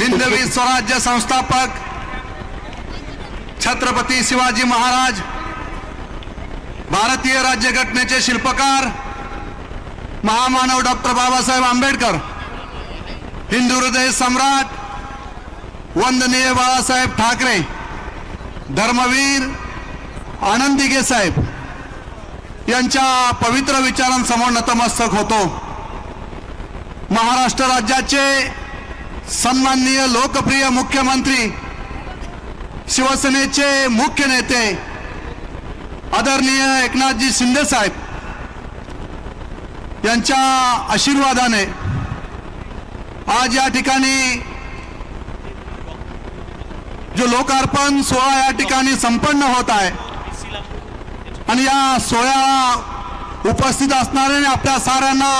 हिंदवी स्वराज्य संस्थापक छत्रपती शिवाजी महाराज, भारतीय राज्यघटनेचे शिल्पकार महामानव डॉक्टर बाबासाहेब आंबेडकर, हिंदू हृदय सम्राट वंदनीय बाळासाहेब ठाकरे, धर्मवीर आनंद दिघे साहेब यांच्या पवित्र विचारांसमोर नतमस्तक होतो। महाराष्ट्र राज्याचे सन्माननीय लोकप्रिय मुख्यमंत्री, शिवसेनेचे मुख्य नेते आदरणीय एकनाथजी शिंदे साहेब यांच्या आशीर्वादाने आज या ठिकाणी जो लोकार्पण सोहळा या ठिकाणी संपन्न होत आहे आणि या सोहळ्याला उपस्थित असणारे आपल्या साऱ्यांना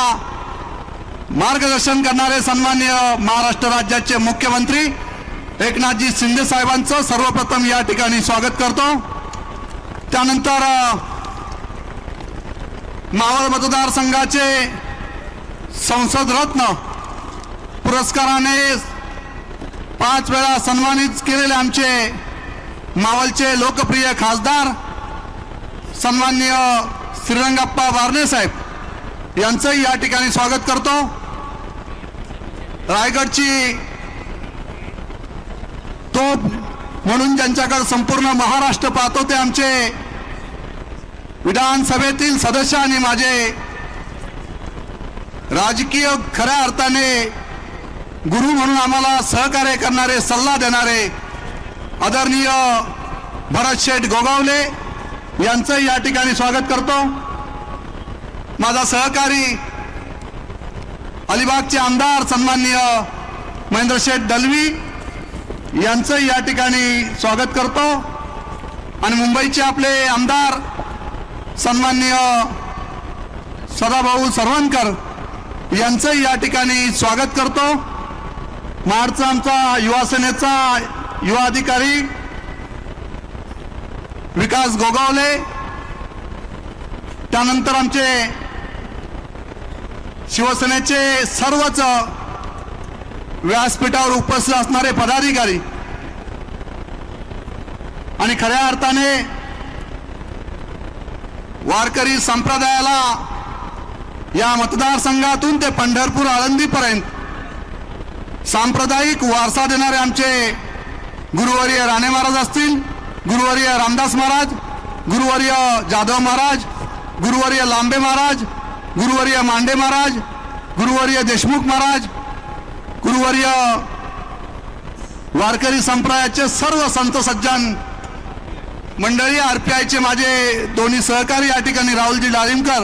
मार्गदर्शन करणारे सन्माननीय महाराष्ट्र राज्याचे मुख्यमंत्री एकनाथजी शिंदे साहेबांचं सर्वप्रथम या ठिकाणी स्वागत करतो। त्यानंतर मावळ मतदारसंघाचे संसद रत्न पुरस्काराने 5 वेळा सन्मानित केलेले आमचे मावळचे लोकप्रिय खासदार सन्माननीय श्रीरंगप्पा बारणे साहेब यांचंही या ठिकाणी स्वागत करतो। रायगडची तोप म्हणून ज्यांच्याकडे संपूर्ण महाराष्ट्र पाहतो ते आमचे विधानसभेतील सदस्य आणि माझे राजकीय खऱ्या अर्थाने गुरु म्हणून आम्हाला सहकार्य करणारे, सल्ला देणारे आदरणीय भरत शेठ गोगावले यांचंही या ठिकाणी स्वागत करतो। माझा सहकारी अलिबागचे आमदार सन्माननीय महेंद्र शेठ दलवी यांचंही या ठिकाणी स्वागत करतो आणि मुंबईचे आपले आमदार सन्माननीय सदाभाऊ सरवणकर यांचंही या ठिकाणी स्वागत करतो। महाडचा आमचा युवा सेनेचा युवा अधिकारी विकास गोगावले, त्यानंतर आमचे शिवसेनेचे सर्वच व्यासपीठावर उपस्थित असणारे पदाधिकारी आणि खऱ्या अर्थाने वारकरी संप्रदायाला या मतदारसंघातून ते पंढरपूर आळंदीपर्यंत सांप्रदायिक वारसा देणारे आमचे गुरुवर्य राणे महाराज असतील, गुरुवर्य रामदास महाराज, गुरुवर्य जाधव महाराज, गुरुवर्य लांबे महाराज, गुरुवर्य मांडे महाराज, गुरुवर्य देशमुख महाराज, गुरुवर्य वारकरी संप्रदायाचे सर्व संत सज्जन मंडळी, आरपीआयचे माझे दोन्ही सहकारी या ठिकाणी राहुलजी डाळिंबकर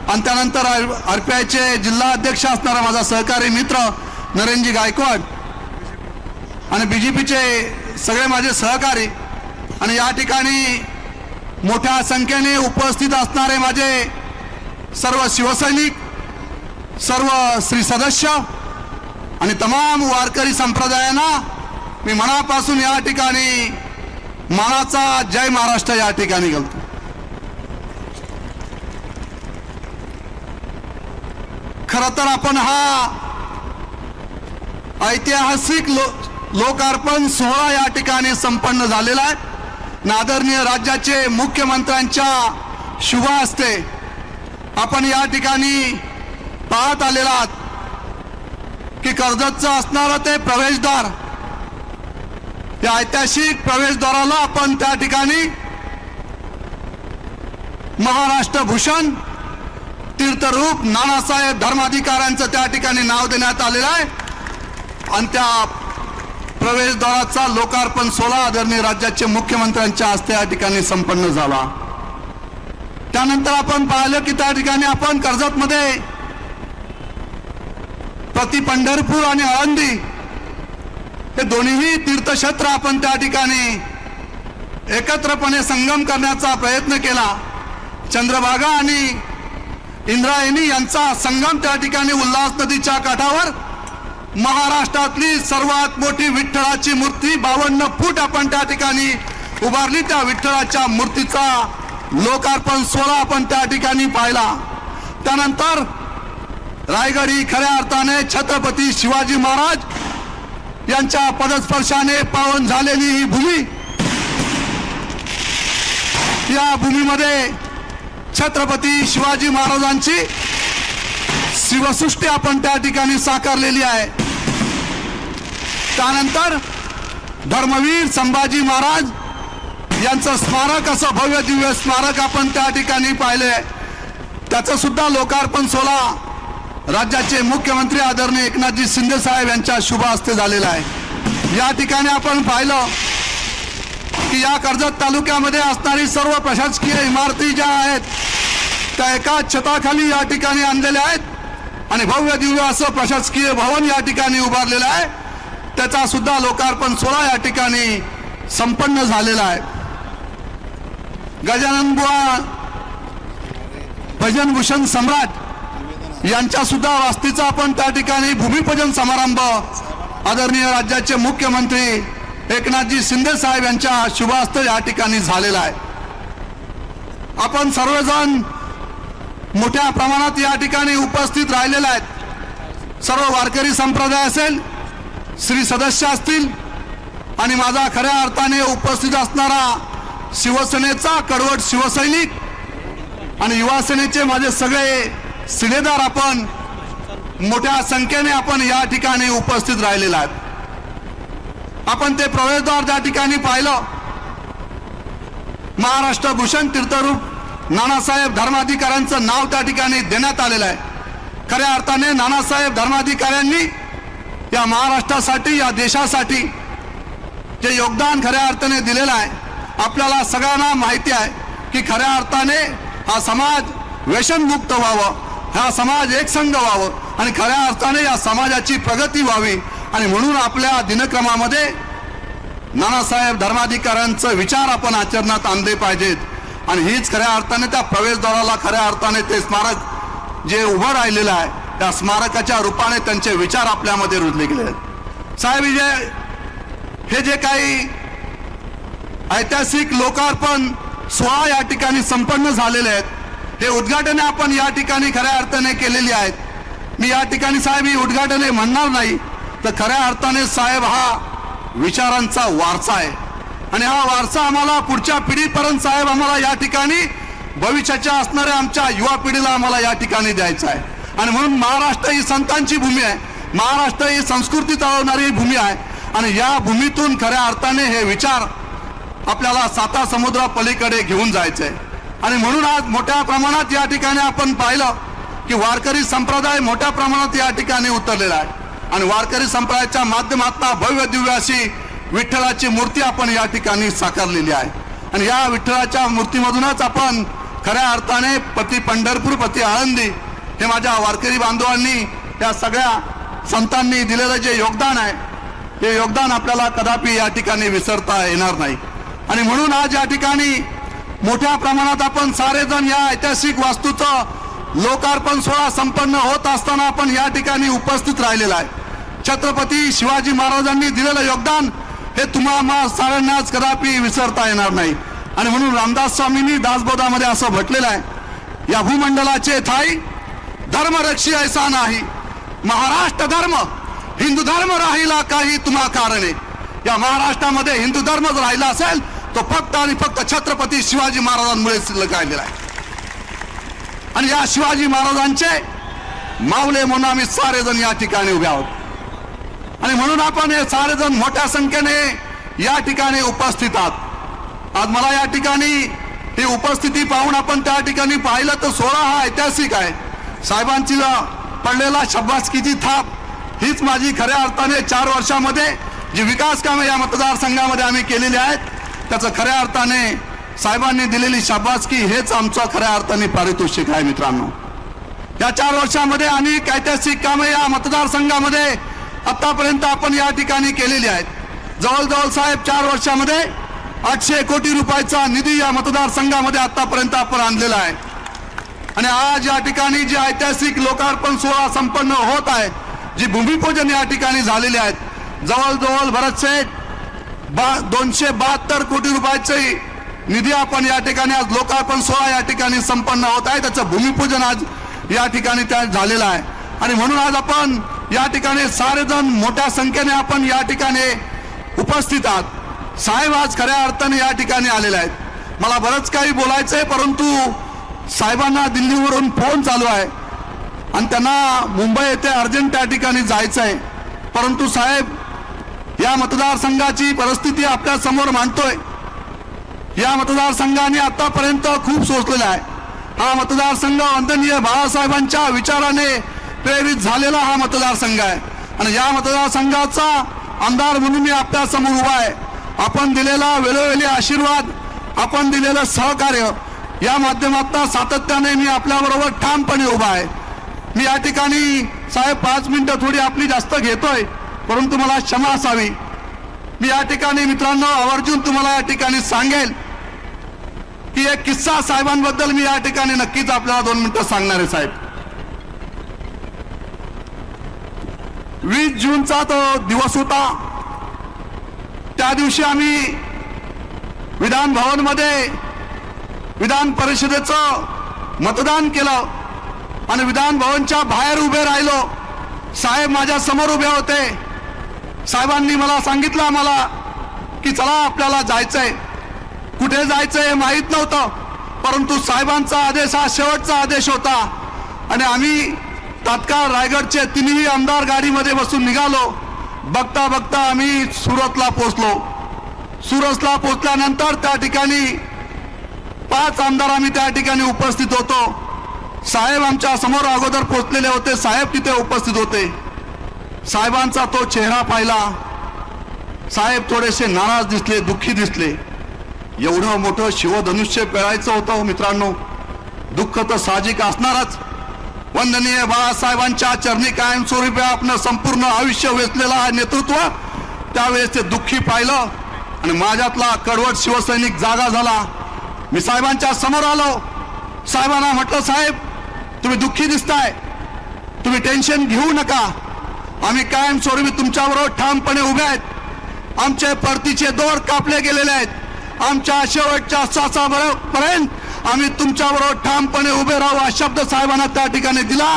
आणि त्यानंतर आरपीआयचे जिल्हा अध्यक्ष असणारा माझा सहकारी मित्र नरेंद्रजी गायकवाड आणि बीजेपीचे सगळे माझे सहकारी आणि या ठिकाणी मोठ्या संख्येने उपस्थित असणारे माझे सर्व शिवसैनिक, सर्व श्री सदस्य आणि तमाम वारकरी संप्रदायांना मी मनापासून या ठिकाणी मानाचा जय महाराष्ट्र या ठिकाणी घालतो। खरं तर आपण हा ऐतिहासिक लोकार्पण सोहळा या ठिकाणी संपन्न झालेला आहे। आदरणीय राज्याचे मुख्यमंत्र्यांच्या शुभ हस्ते आपण या ठिकाणी पाहत आलेला आहात की कर्जतचं असणारं ते प्रवेशद्वार, या ऐतिहासिक प्रवेशद्वाराला आपण त्या ठिकाणी महाराष्ट्र भूषण तीर्थरूप नानासाहेब धर्माधिकाऱ्यांचं त्या ठिकाणी नाव देण्यात आलेलं आहे आणि त्या प्रवेशद्वाराचा लोकार्पण सोहळा आदरणीय राज्याचे मुख्यमंत्र्यांच्या हस्ते या ठिकाणी संपन्न झाला। त्यानंतर आपण पाहिलं की त्या ठिकाणी आपण कर्जतमध्ये प्रति पंढरपूर आणि आळंदी हे दोन्ही तीर्थक्षेत्र आपण त्या ठिकाणी एकत्रपणे संगम करण्याचा प्रयत्न केला। चंद्रभागा आणि इंद्रायणी यांचा संगम त्या ठिकाणी उल्हास नदीच्या काठावर महाराष्ट्रातली सर्वात मोठी विठ्ठलाची मूर्ती 52 फूट आपण त्या ठिकाणी उभारली। त्या विठ्ठलाच्या मूर्तीचा लोकार्पण सोहळा आपण त्या ठिकाणी पाहिला। त्यानंतर रायगड ही खऱ्या अर्थाने छत्रपती शिवाजी महाराज यांच्या पदस्पर्शाने पावन झालेली ही भूमी, या भूमीमध्ये छत्रपती शिवाजी महाराजांची शिवसृष्टी आपण त्या ठिकाणी साकारलेली आहे. त्यानंतर धर्मवीर संभाजी महाराज यांचं स्मारक, असं भव्य दिव्य स्मारक आपण त्या ठिकाणी पाहिले. त्याचं सुद्धा लोकार्पण सोहळा राज्याचे मुख्यमंत्री आदरणीय एकनाथजी शिंदे साहेब यांच्या शुभ हस्ते झालेला आहे. या ठिकाणी आपण पाहिलं की या कर्जत तालुक्यामध्ये असणारी सर्व प्रशासकीय इमारती ज्या आहेत त्या एकाच छताखाली या ठिकाणी आणलेल्या आहेत आणि भव्य दिव्य असं प्रशासकीय भवन या ठिकाणी उभारलेलं आहे. त्याचा सुद्धा लोकार्पण सोहळा या ठिकाणी संपन्न झालेला आहे. गजानन बुवा भजनभूषण सम्राट यांच्या सुद्धा वास्तूचा आपण त्या ठिकाणी भूमिपूजन समारंभ आदरणीय राज्याचे मुख्यमंत्री एकनाथजी शिंदे साहेब यांच्या शुभ हस्ते या ठिकाणी झालेला आहे. आपण सर्वजण मोठ्या प्रमाणात या ठिकाणी उपस्थित राहिलेले आहेत. सर्व वारकरी संप्रदाय असेल, श्री सदस्य असतील आणि माझा खऱ्या अर्थाने उपस्थित असणारा शिवसेनेचा कडवट शिवसैनिक आणि युवा सेनेचे माझे सगळे शिलेदार आपण मोठ्या संख्येने आपण या ठिकाणी उपस्थित राहिलेला आहेत. आपण ते प्रवेशद्वार त्या ठिकाणी पाहिलं. महाराष्ट्र भूषण तीर्थरूप नानासाहेब धर्माधिकाऱ्यांचं नाव त्या ठिकाणी देण्यात आलेलं आहे. खऱ्या अर्थाने नानासाहेब धर्माधिकाऱ्यांनी या महाराष्ट्रासाठी, या देशासाठी जे योगदान खऱ्या अर्थाने दिलेलं आहे. आपल्याला सगळ्यांना माहिती आहे की खऱ्या अर्थाने हा समाज व्यसनमुक्त व्हावं, हा समाज एकसंघ व्हावं आणि खऱ्या अर्थाने या समाजाची प्रगती व्हावी आणि म्हणून आपल्या दिनक्रमामध्ये नानासाहेब धर्माधिकाऱ्यांचे विचार आपण आचरणात आणले पाहिजेत. आणि हीच खऱ्या अर्थाने त्या प्रवेशद्वाराला खऱ्या अर्थाने ते स्मारक जे उभं राहिलेलं आहे त्या स्मारकाच्या रूपाने त्यांचे विचार आपल्यामध्ये रुजले गेले आहेत. साहेब, हे जे काही ऐतिहासिक लोकार्पण सोहळा या ठिकाणी संपन्न झालेले आहेत, हे उद्घाटने आपण या ठिकाणी खऱ्या अर्थाने केलेली आहेत. मी या ठिकाणी साहेब ही उद्घाटने म्हणणार नाही, तर खऱ्या अर्थाने साहेब हा विचारांचा वारसा आहे आणि हा वारसा आम्हाला पुढच्या पिढीपर्यंत साहेब आम्हाला या ठिकाणी भविष्याच्या असणाऱ्या आमच्या युवा पिढीला आम्हाला या ठिकाणी द्यायचं आहे. आणि म्हणून महाराष्ट्र ही संतांची भूमी आहे, महाराष्ट्र ही संस्कृती चालवणारी भूमी आहे आणि या भूमीतून खऱ्या अर्थाने हे विचार आपल्याला साता समुद्रा पलीकडे घेऊन जायचे. आणि म्हणून आज मोठ्या प्रमाणात या ठिकाणी आपण पाहिलं की वारकरी संप्रदाय मोठ्या प्रमाणात या ठिकाणी उतरलेला आहे आणि वारकरी संप्रदायाच्या माध्यमातून भव्य दिव्य अशी विठ्ठलाची मूर्ती आपण या ठिकाणी साकारलेली आहे. आणि या विठ्ठलाच्या मूर्तीमधूनच आपण खऱ्या अर्थाने पती पंढरपूर, पती आळंदी हे माझ्या वारकरी बांधवांनी, त्या सगळ्या संतांनी दिलेलं जे योगदान आहे ते योगदान आपल्याला कदापि या ठिकाणी विसरता येणार नाही. आणि म्हणून आज या ठिकाणी मोठ्या प्रमाणात आपण सारेजण या ऐतिहासिक वास्तूचं लोकार्पण सोहळा संपन्न होत असताना आपण या ठिकाणी उपस्थित राहिलेला आहे. छत्रपती शिवाजी महाराजांनी दिलेलं योगदान हे तुम्हाला साऱ्यांनाच कदापि विसरता येणार नाही. आणि म्हणून रामदास स्वामींनी दासबोधामध्ये असं म्हटलेलं आहे, या भूमंडलाचे ठाई धर्मरक्षी ऐसा नाही, महाराष्ट्र धर्म हिंदू धर्म राहिला काही तुम्हा कारणे. या महाराष्ट्रामध्ये हिंदू धर्म जर राहिला असेल तो फक्त आणि फक्त छत्रपती शिवाजी महाराजांमुळे शिल्लक राहिलेला आहे. आणि या शिवाजी महाराजांचे मावले म्हणून आम्ही सारेजण या ठिकाणी उभे आहोत. आणि म्हणून आपण हे सारेजण मोठ्या संख्येने या ठिकाणी उपस्थित आहात. आज मला या ठिकाणी ही उपस्थिती पाहून आपण त्या ठिकाणी पाहिलं तर सोहळा हा ऐतिहासिक आहे. साहेबांची पडलेला शाबासकीची थाप हीच माझी खऱ्या अर्थाने 4 वर्षामध्ये जी विकास कामे या मतदारसंघामध्ये आम्ही केलेली आहेत त्याचं खऱ्या अर्थाने साहेबांनी दिलेली शाबासकी हेच आमचं खऱ्या अर्थाने पारितोषिक आहे. मित्रांनो, या 4 वर्षामध्ये अनेक ऐतिहासिक कामे या मतदारसंघामध्ये आतापर्यंत आपण या ठिकाणी केलेली आहेत. जवळजवळ साहेब 4 वर्षामध्ये 800 कोटी रुपयाचा निधी या मतदारसंघामध्ये आतापर्यंत आपण आणलेला आहे. आणि आज या ठिकाणी जे ऐतिहासिक लोकार्पण सोहळा संपन्न होत आहे, जी भूमिपूजन या ठिकाणी झालेले आहेत, जवळजवळ बरेचसे 272 कोटी रुपयाचे निधी आपण या ठिकाणी आज लोकार्पण सोहळा या ठिकाणी संपन्न होत आहे. त्याचं भूमिपूजन आज या ठिकाणी त्या झालेलं आहे. आणि म्हणून आज आपण या ठिकाणी सारेजण मोठ्या संख्येने आपण या ठिकाणी उपस्थित आहात। साहेब आज खऱ्या अर्थाने या ठिकाणी आलेले आहेत। मला बरंच काही बोलायचंय, परंतु साहेबांना दिल्लीवरून फोन चालू आहे आणि त्यांना मुंबई येथे अर्जंट त्या ठिकाणी जायचं आहे। परंतु साहेब, या मतदारसंघाची परिस्थिती आपल्या समोर मांडतोय। या मतदारसंघाने आतापर्यंत खूप सोसलेला आहे। हा मतदारसंघ वंदनीय बाळासाहेबांच्या विचाराने प्रेरित झालेला हा मतदारसंघ आहे आणि या मतदारसंघाचा आमदार म्हणून मी आपल्या समोर उभा आहे। आपण दिलेला वेळोवेळी आशीर्वाद, आपण दिलेलं सहकार्य या माध्यमातून सातत्याने मी आपल्याबरोबर ठामपणे उभा आहे। मी या ठिकाणी साहेब 5 मिनिटं थोडी आपली जास्त घेतोय, परंतु मला क्षमा असावी। मी या ठिकाणी मित्रांनो आवर्जून तुम्हाला या ठिकाणी सांगेल की एक किस्सा साहेबांबद्दल मी या ठिकाणी नक्कीच आपल्याला 2 मिनिटं सांगणार आहे। साहेब, 20 जूनचा तो दिवस होता। त्या दिवशी आम्ही विधान भवनमध्ये विधान परिषदेचं मतदान केलं आणि विधान भवनच्या बाहेर उभे राहिलो। साहेब माझ्या समोर उभे होते। साहेबांनी मला सांगितलं आम्हाला की चला आपल्याला जायचंय। कुठे जायचंय हे माहीत नव्हतं, परंतु साहेबांचा आदेश हा शेवटचा आदेश होता आणि आम्ही तात्काळ रायगडचे 3ही आमदार गाडीमध्ये बसून निघालो। बघता बघता आम्ही सुरतला पोहोचलो। सुरतला पोहोचल्यानंतर त्या ठिकाणी 5 आमदार आम्ही त्या ठिकाणी उपस्थित होतो। साहेब आमच्या समोर अगोदर पोहोचलेले होते। साहेब तिथे उपस्थित होते। साहेबांचा तो चेहरा पाहिला। साहेब थोडेसे नाराज दिसले, दुःखी दिसले। एवढं मोठं शिवधनुष्य पेळायचं होतं मित्रांनो, दुःख तर साहजिक असणारच। वंदनीय बाळासाहेबांच्या चरणी कायमस्वरूपी आपलं संपूर्ण आयुष्य वेचलेलं हा नेतृत्व त्यावेळेस ते दुःखी पाहिलं आणि माझ्यातला कडवट शिवसैनिक जागा झाला। मी साहेबांच्या समोर आलो। साहेबांना म्हटलं, साहेब तुम्ही दुःखी दिसताय, तुम्ही टेन्शन घेऊ नका, आम्ही कायमस्वरूपी तुमच्याबरोबर ठामपणे उभे आहेत। आमचे परतीचे दोर कापले गेलेले आहेत। आमच्या शेवटच्या श्वासापर्यंत आम्ही तुमच्याबरोबर ठामपणे उभे राहू हा शब्द साहेबांना त्या ठिकाणी दिला।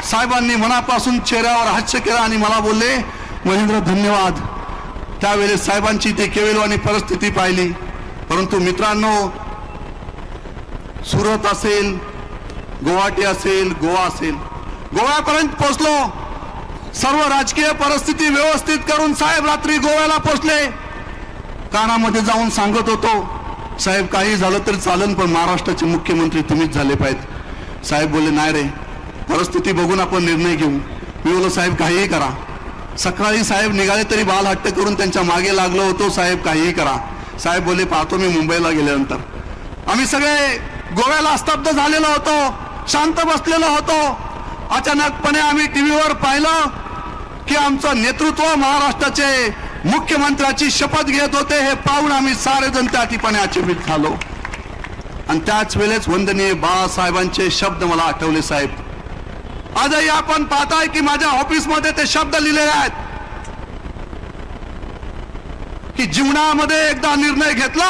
साहेबांनी मनापासून चेहऱ्यावर हास्य केलं आणि मला बोलले, महेंद्र धन्यवाद। त्यावेळेस साहेबांची ते केविलवाणी परिस्थिती पाहिली। परंतु मित्रांनो, सुरत असेल, गुवाहाटी असेल, गोवा असेल, गोव्यापर्यंत पोहोचलो। सर्व राजकीय परिस्थिती व्यवस्थित करून साहेब रात्री गोव्याला पोहोचले। कानामध्ये जाऊन सांगत होतो, साहेब काही झालं तरी चालेल, पण महाराष्ट्राचे मुख्यमंत्री तुम्हीच झाले पाहिजे। साहेब बोलले, नाही रे, परिस्थिती बघून आपण निर्णय घेऊ। मी बोललो, साहेब काहीही करा। सकाळी साहेब निघाले तरी बाल हट्ट करून त्यांच्या मागे लागलो होतो, साहेब काहीही करा। साहेब बोलले, पाहतो मी मुंबईला गेल्यानंतर। आम्ही सगळे गोव्याला स्तब्ध झालेलो होतो, शांत बसलेलो होतो। अचानकपणे आम्ही टीव्हीवर पाहिलं की आमचं नेतृत्व महाराष्ट्राचे मुख्यमंत्र्याची शपथ घेत होते। हे पाहून आम्ही सारेजण त्या ठिकाणी अचंबित झालो आणि त्याच वेळेस वंदनीय बाळासाहेबांचे शब्द मला आठवले। साहेब आजही आपण पाहताय की माझ्या ऑफिसमध्ये ते शब्द लिहिलेले आहेत की जीवनामध्ये एकदा निर्णय घेतला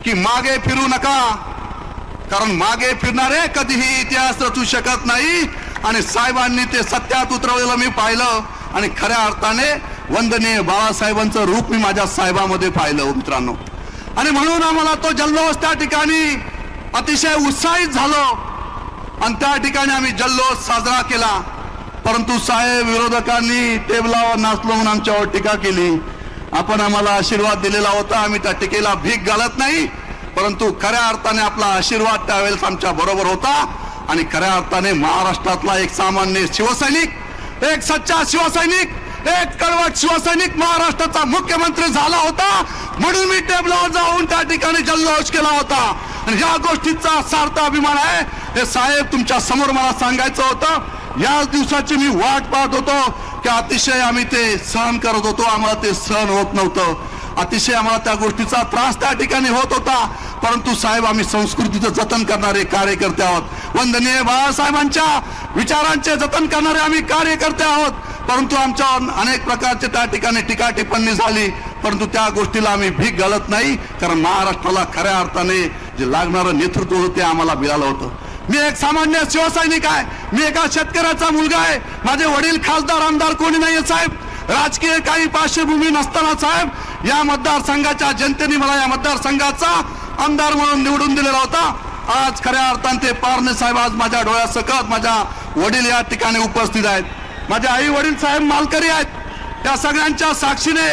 की मागे फिरू नका, कारण मागे फिरणारे कधीही इतिहास रचू शकत नाही। आणि साहेबांनी ते सत्यात उतरवलेलं मी पाहिलं आणि खऱ्या अर्थाने वंदनीय बाळासाहेबांचं रूप मी माझ्या साहेबांमध्ये पाहिलं मित्रांनो। आणि म्हणून आम्हाला तो जल्लोष त्या ठिकाणी अतिशय उत्साहित झालो आणि त्या ठिकाणी आम्ही जल्लोष साजरा केला। परंतु साहेब विरोधकांनी टेबलावर नाचलो म्हणून आमच्यावर टीका केली। आपण आम्हाला आशीर्वाद दिलेला होता, आम्ही त्या टीकेला भीक घालत नाही, परंतु खऱ्या अर्थाने आपला आशीर्वाद त्यावेळेस आमच्या बरोबर होता आणि खऱ्या अर्थाने महाराष्ट्रातला एक सामान्य शिवसैनिक, एक सच्चा शिवसैनिक, एक कडवट शिवसैनिक महाराष्ट्राचा मुख्यमंत्री झाला होता। म्हणून मी टेबलावर जाऊन त्या ठिकाणी जल्लोष केला होता आणि या गोष्टीचा सार्थ अभिमान आहे। हे साहेब तुमच्या समोर मला सांगायचं होतं। याच दिवसाची मी वाट पाहत होतो की अतिशय आम्ही ते सहन करत होतो, आम्हाला ते सहन होत नव्हतं। अतिशय आम्हाला त्या गोष्टीचा त्रास त्या ठिकाणी होत होता, परंतु साहेब आम्ही संस्कृतीचं जतन करणारे कार्यकर्ते आहोत। वंदनीय बाळासाहेबांच्या विचारांचे जतन करणारे आम्ही कार्यकर्ते आहोत। परंतु आमच्यावर अनेक प्रकारचे त्या ठिकाणी टीका टिप्पणी झाली, परंतु त्या गोष्टीला आम्ही भीक घालत नाही, कारण महाराष्ट्राला खऱ्या अर्थाने जे लागणारं नेतृत्व होतं ते आम्हाला मिळालं होतं। मी एक सामान्य शिवसैनिक आहे, मी एका शेतकऱ्याचा मुलगा आहे, माझे वडील खासदार आमदार कोणी नाहीये साहेब, राजकीय काही पार्श्वभूमी नसताना साहेब या मतदारसंघाच्या जनतेने मला या मतदारसंघाचा आमदार म्हणून निवडून दिलेला होता. आज खऱ्या अर्थाने ते पारणे साहेब आज माझ्या डोळ्यासकट माझ्या वडील या ठिकाणी उपस्थित आहेत, माझे आई वडील साहेब मालकरी आहेत. त्या सगळ्यांच्या साक्षीने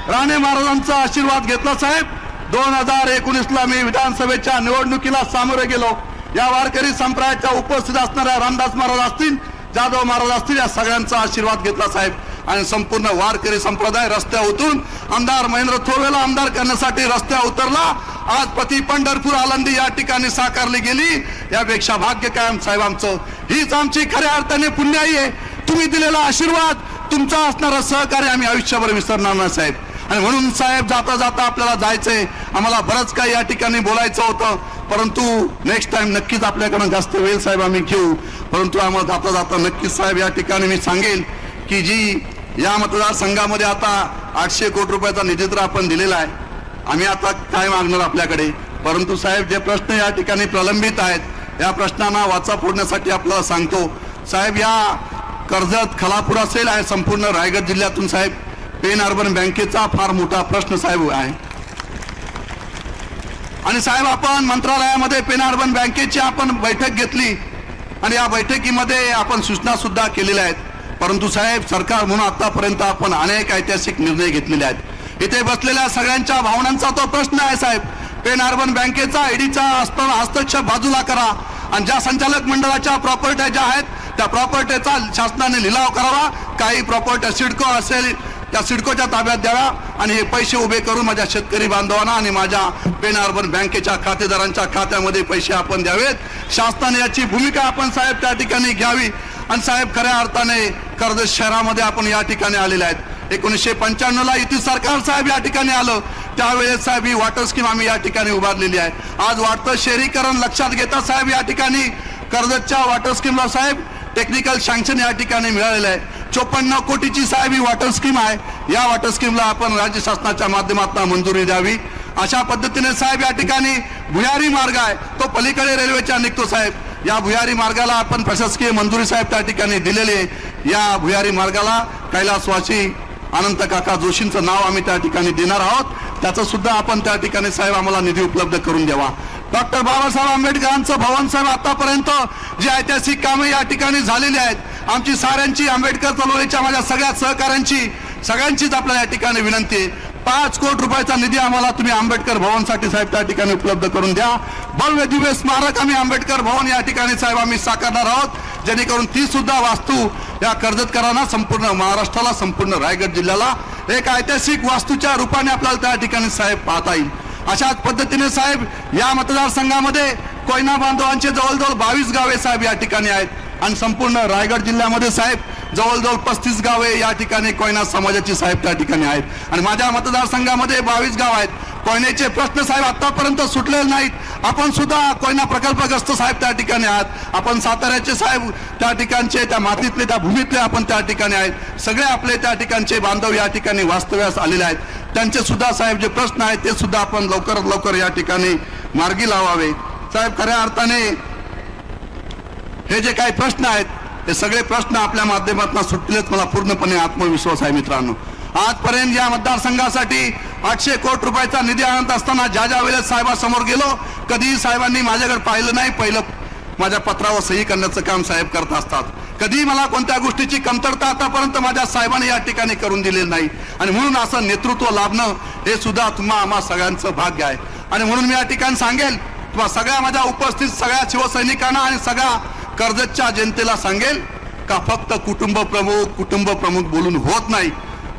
राणे महाराजांचा आशीर्वाद घेतला साहेब. 2019ला मी विधानसभेच्या निवडणुकीला सामोरे गेलो. या वारकरी संप्रदायाच्या उपस्थित असणाऱ्या रामदास महाराज असतील, जाधव महाराज असतील, या सगळ्यांचा आशीर्वाद घेतला साहेब आणि संपूर्ण वारकरी संप्रदाय रस्त्यावर उतरून आमदार महेंद्र थोरवेला आमदार करण्यासाठी रस्त्यावर उतरला. आज प्रति पंढरपूर आळंदी या ठिकाणी साकारली गेली. यापेक्षा भाग्य कायम साहेब आमचं, हीच आमची खऱ्या अर्थाने पुण्याई आहे. तुम्ही दिलेला आशीर्वाद, तुमचा असणारा सहकार्य आम्ही आयुष्यभर विसरणार नाही साहेब. आणि म्हणून साहेब जाता जाता आपल्याला जायचंय, आम्हाला बरंच काही या ठिकाणी बोलायचं होतं, परंतु नेक्स्ट टाइम नक्कीच आपल्याकडे जास्त वेळ साहेब आम्ही घेऊ. परंतु आम्हाला जाता जाता नक्कीच साहेब या ठिकाणी मी सांगेल की जी या मतदारसंघामध्ये आता 800 कोटी रुपयाचा निधी तर आपण दिलेला आहे. आम्ही आता काय मागणार आपल्याकडे, परंतु साहेब जे प्रश्न या ठिकाणी प्रलंबित आहेत या प्रश्नांना वाचा फोडण्यासाठी आपल्याला सांगतो साहेब. या कर्जत खलापूर असेल आहे संपूर्ण रायगड जिल्ह्यातून साहेब पेन अर्बन बँकेचा फार मोठा प्रश्न साहेब आहे. आणि साहेब आपण मंत्रालयामध्ये पेन अर्बन बँकेची आपण बैठक घेतली आणि या बैठकीमध्ये आपण सूचना सुद्धा केलेल्या आहेत. परंतु साहेब सरकार म्हणून आतापर्यंत आपण अनेक ऐतिहासिक निर्णय घेतलेले आहेत. इथे बसलेल्या सगळ्यांच्या भावनांचा तो प्रश्न आहे साहेब. पेन अर्बन बँकेचा ईडीचा हस्तक्षेप बाजूला करा आणि ज्या संचालक मंडळाच्या प्रॉपर्ट्या ज्या आहेत त्या प्रॉपर्टीचा शासनाने लिलाव करावा. काही प्रॉपर्टी सिडको असेल त्या सिडकोच्या ताब्यात द्यावा आणि हे पैसे उभे करून माझ्या शेतकरी बांधवांना आणि माझ्या पेन अर्बन बँकेच्या खातेदारांच्या खात्यामध्ये पैसे आपण द्यावेत. शासनाने याची भूमिका आपण साहेब त्या ठिकाणी घ्यावी. आणि साहेब खऱ्या अर्थाने कर्जत शहरामध्ये आपण या ठिकाणी आलेले आहेत. 1995ला युती सरकार साहेब या ठिकाणी आलं, त्यावेळेस साहेब ही वॉटर स्कीम आम्ही या ठिकाणी उभारलेली आहे. आज वाढतं शहरीकरण लक्षात घेता साहेब या ठिकाणी कर्जतच्या वॉटर स्कीमला साहेब टेक्निकल सँक्शन या ठिकाणी मिळालेलं आहे. 54 कोटीची साहेब ही वॉटर स्कीम आहे. या वॉटर स्कीमला आपण राज्य शासनाच्या माध्यमातून मंजुरी द्यावी. अशा पद्धतीने साहेब या ठिकाणी भुयारी मार्ग आहे, तो पलीकडे रेल्वेच्या निघतो साहेब. या भुयारी मार्गाला आपण प्रशासकीय मंजुरी साहेब त्या ठिकाणी दिलेली आहे. या भुयारी मार्गाला कैलासवासी अनंत काका जोशींचं नाव आम्ही त्या ठिकाणी देणार आहोत. त्याचं सुद्धा आपण त्या ठिकाणी साहेब आम्हाला निधी उपलब्ध करून द्यावा. डॉक्टर बाबासाहेब आंबेडकरांचं भवन साहेब आतापर्यंत जी ऐतिहासिक कामे या ठिकाणी झालेली आहेत, आमची साऱ्यांची आंबेडकर चळवळीच्या माझ्या सगळ्या सहकाऱ्यांची सगळ्यांचीच आपल्याला या ठिकाणी विनंती आहे. 5 कोटी रुपयाचा निधी आम्हाला तुम्ही आंबेडकर भवनसाठी साहेब त्या ठिकाणी उपलब्ध करून द्या. भव्य दिव्य स्मारक आम्ही आंबेडकर भवन या ठिकाणी साहेब आम्ही साकारणार आहोत, जेणेकरून ती सुद्धा वास्तू या कर्जतकरांना संपूर्ण महाराष्ट्राला संपूर्ण रायगड जिल्ह्याला एक ऐतिहासिक वास्तूच्या रूपाने आपल्याला त्या ठिकाणी साहेब पाहता येईल. अशाच पद्धतीने साहेब या मतदारसंघामध्ये कोयना बांधवांचे जवळजवळ 22 गावे साहेब या ठिकाणी आहेत आणि संपूर्ण रायगड जिल्ह्यामध्ये साहेब जवळजवळ 35 गावे या ठिकाणी कोयना समाजाची साहेब त्या ठिकाणी आहेत. आणि माझ्या मतदारसंघामध्ये 22 गाव आहेत. कोयनेचे प्रश्न साहेब आतापर्यंत सुटलेले नाहीत. आपण सुद्धा कोयना प्रकल्पग्रस्त साहेब त्या ठिकाणी आहात. आपण साताऱ्याचे साहेब त्या ठिकाणचे त्या मातीतले त्या भूमीतले आपण त्या ठिकाणी आहेत. सगळे आपले त्या ठिकाणचे बांधव या ठिकाणी वास्तव्यास आलेले आहेत. त्यांचे सुद्धा साहेब जे प्रश्न आहेत ते सुद्धा आपण लवकरात लवकर या ठिकाणी मार्गी लावावे. साहेब खऱ्या अर्थाने हे जे काही प्रश्न आहेत हे सगळे प्रश्न आपल्या माध्यमातून सुटलेच मला पूर्णपणे आत्मविश्वास आहे. मित्रांनो, आजपर्यंत या मतदारसंघासाठी 800 कोटी रुपयाचा निधी आणत असताना ज्या वेळेस साहेबांसमोर गेलो कधीही साहेबांनी माझ्याकडे पाहिलं नाही. पहिलं माझ्या पत्रावर सही करण्याचं काम साहेब करत असतात. कधी मला कोणत्या गोष्टीची कमतरता आतापर्यंत माझ्या साहेबांनी या ठिकाणी करून दिलेली नाही. आणि म्हणून असं नेतृत्व लाभणं हे सुद्धा आम्हा सगळ्यांचं भाग्य आहे. आणि म्हणून मी या ठिकाणी सांगेल सगळ्या माझ्या उपस्थित सगळ्या शिवसैनिकांना आणि सगळ्या कर्जतच्या जनतेला सांगेल का फक्त कुटुंब प्रमुख बोलून होत नाही.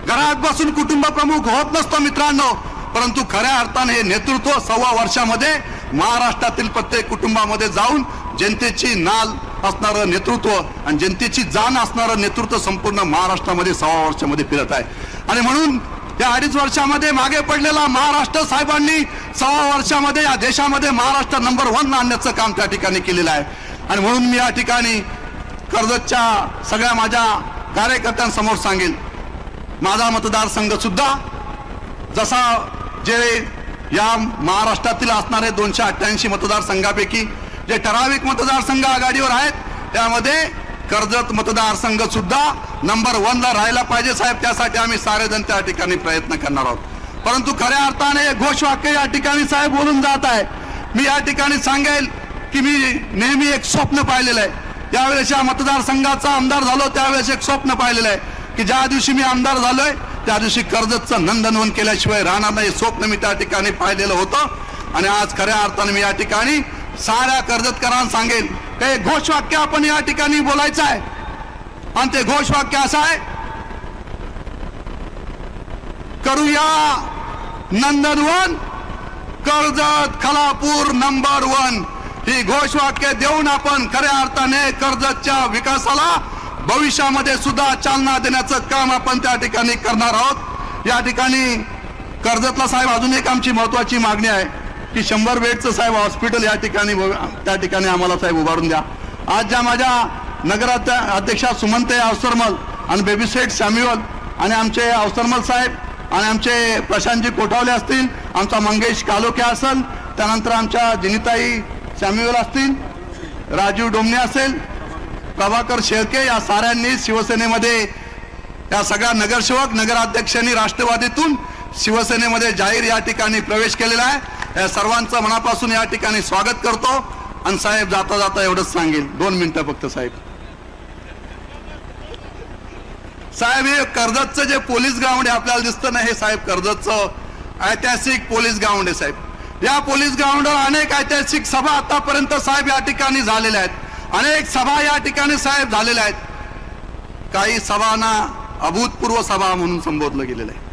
घरात बसून कुटुंब प्रमुख होत नसतो मित्रांनो, परंतु खऱ्या अर्थाने हे नेतृत्व 1.25 वर्षामध्ये महाराष्ट्रातील प्रत्येक कुटुंबामध्ये जाऊन जनतेची नाल असणारं नेतृत्व आणि जनतेची जाण असणारं नेतृत्व संपूर्ण महाराष्ट्रामध्ये 1.25 वर्षामध्ये फिरत आहे. आणि म्हणून या 2.5 वर्षामध्ये मागे पडलेला महाराष्ट्र साहेबांनी 1.25 वर्षामध्ये या देशामध्ये महाराष्ट्र नंबर 1 आणण्याचं काम त्या ठिकाणी केलेलं आहे. आणि म्हणून मी या ठिकाणी कर्जतच्या सगळ्या माझ्या कार्यकर्त्यांसमोर सांगेल, माझा मतदारसंघ सुद्धा जसा जे या महाराष्ट्रातील असणारे 288 मतदारसंघापैकी जे ठराविक मतदारसंघ आघाडीवर आहेत त्यामध्ये कर्जत मतदारसंघ सुद्धा नंबर 1 ला राहायला पाहिजे साहेब. त्यासाठी आम्ही सारेजण त्या ठिकाणी प्रयत्न करणार आहोत. परंतु खऱ्या अर्थाने घोषवाक्य या ठिकाणी साहेब बोलून जात आहे. मी या ठिकाणी सांगेल की मी नेहमी एक स्वप्न पाहिलेलं आहे. यावेळेस या मतदारसंघाचा आमदार झालो त्यावेळेस एक स्वप्न पाहिलेलं आहे की ज्या दिवशी मी आमदार झालोय त्या दिवशी कर्जतचं नंदनवन केल्याशिवाय राहणार नाही. स्वप्न मी त्या ठिकाणी पाहिलेलं होतं आणि आज खऱ्या अर्थाने मी या ठिकाणी साऱ्या कर्जतकरांना सांगेल की घोषवाक्य आपण या ठिकाणी बोलायचं आहे. आणि ते घोषवाक्य असं आहे, करूया नंदनवन कर्जत खालापूर नंबर 1. ही घोषवाक्य देऊन आपण खऱ्या अर्थाने कर्जतच्या विकासाला भविष्यामध्ये सुद्धा चालना देण्याचं काम आपण त्या ठिकाणी करणार आहोत. या ठिकाणी कर्जतला साहेब अजून एक आमची महत्वाची मागणी आहे की 100 बेडचं साहेब हॉस्पिटल या ठिकाणी त्या ठिकाणी आम्हाला साहेब उभारून द्या. आज ज्या माझ्या नगराध्यक्षा सुमनते अवसरमल आणि बेबीसेट सॅम्युअल आणि आमचे अवसरमल साहेब आणि आमचे प्रशांतजी कोठावले असतील, आमचा मंगेश कालोखे असेल, त्यानंतर आमच्या जिनिताई सॅम्युअल असतील, राजीव डोमणे असेल, प्रभाकर शेळके, या साऱ्यांनी शिवसेनेमध्ये या सगळ्या नगरसेवक नगराध्यक्षांनी राष्ट्रवादीतून शिवसेनेमध्ये जाहीर या ठिकाणी प्रवेश केलेला आहे. या सर्वांचं मनापासून या ठिकाणी स्वागत करतो. आणि साहेब जाता जाता एवढंच सांगेल, 2 मिनिटं फक्त साहेब. साहेब हे कर्जतचं जे पोलीस ग्राउंड आहे आपल्याला दिसतं ना, हे साहेब कर्जतचं ऐतिहासिक पोलीस ग्राउंड आहे साहेब. या पोलीस ग्राउंडवर अनेक ऐतिहासिक सभा आतापर्यंत साहेब या ठिकाणी झालेल्या आहेत. अनेक सभा या ठिकाणी साहेब झालेल्या आहेत. काही सभांना अभूतपूर्व सभा म्हणून संबोधलं गेलेलं आहे.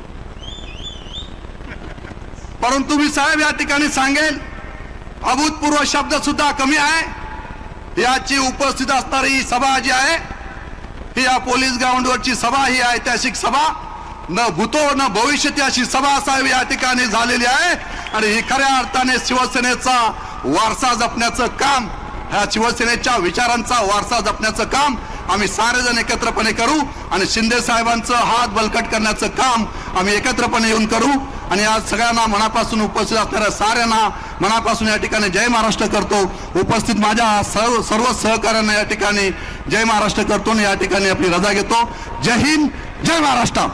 परंतु मी साहेब या ठिकाणी सांगेल, अभूतपूर्व शब्द सुद्धा कमी आहे. याची उपस्थित असणारी ही सभा जी आहे ही या पोलीस ग्राउंडवरची सभा, ही ऐतिहासिक सभा, न भूतो न भविष्यती अशी सभा साहेब या ठिकाणी झालेली आहे. आणि ही खऱ्या अर्थाने शिवसेनेचा वारसा जपण्याचं काम, ह्या शिवसेनेच्या विचारांचा वारसा जपण्याचं काम आम्ही सारेजण एकत्रपणे करू आणि शिंदे साहेबांचं हात बलकट करण्याचं काम आम्ही एकत्रपणे येऊन करू. आणि आज सगळ्यांना मनापासून उपस्थित असणाऱ्या साऱ्यांना मनापासून या ठिकाणी जय महाराष्ट्र करतो. उपस्थित माझ्या सर्व सहकाऱ्यांना या ठिकाणी जय महाराष्ट्र करतो आणि या ठिकाणी आपली रजा घेतो. जय हिंद, जय महाराष्ट्र.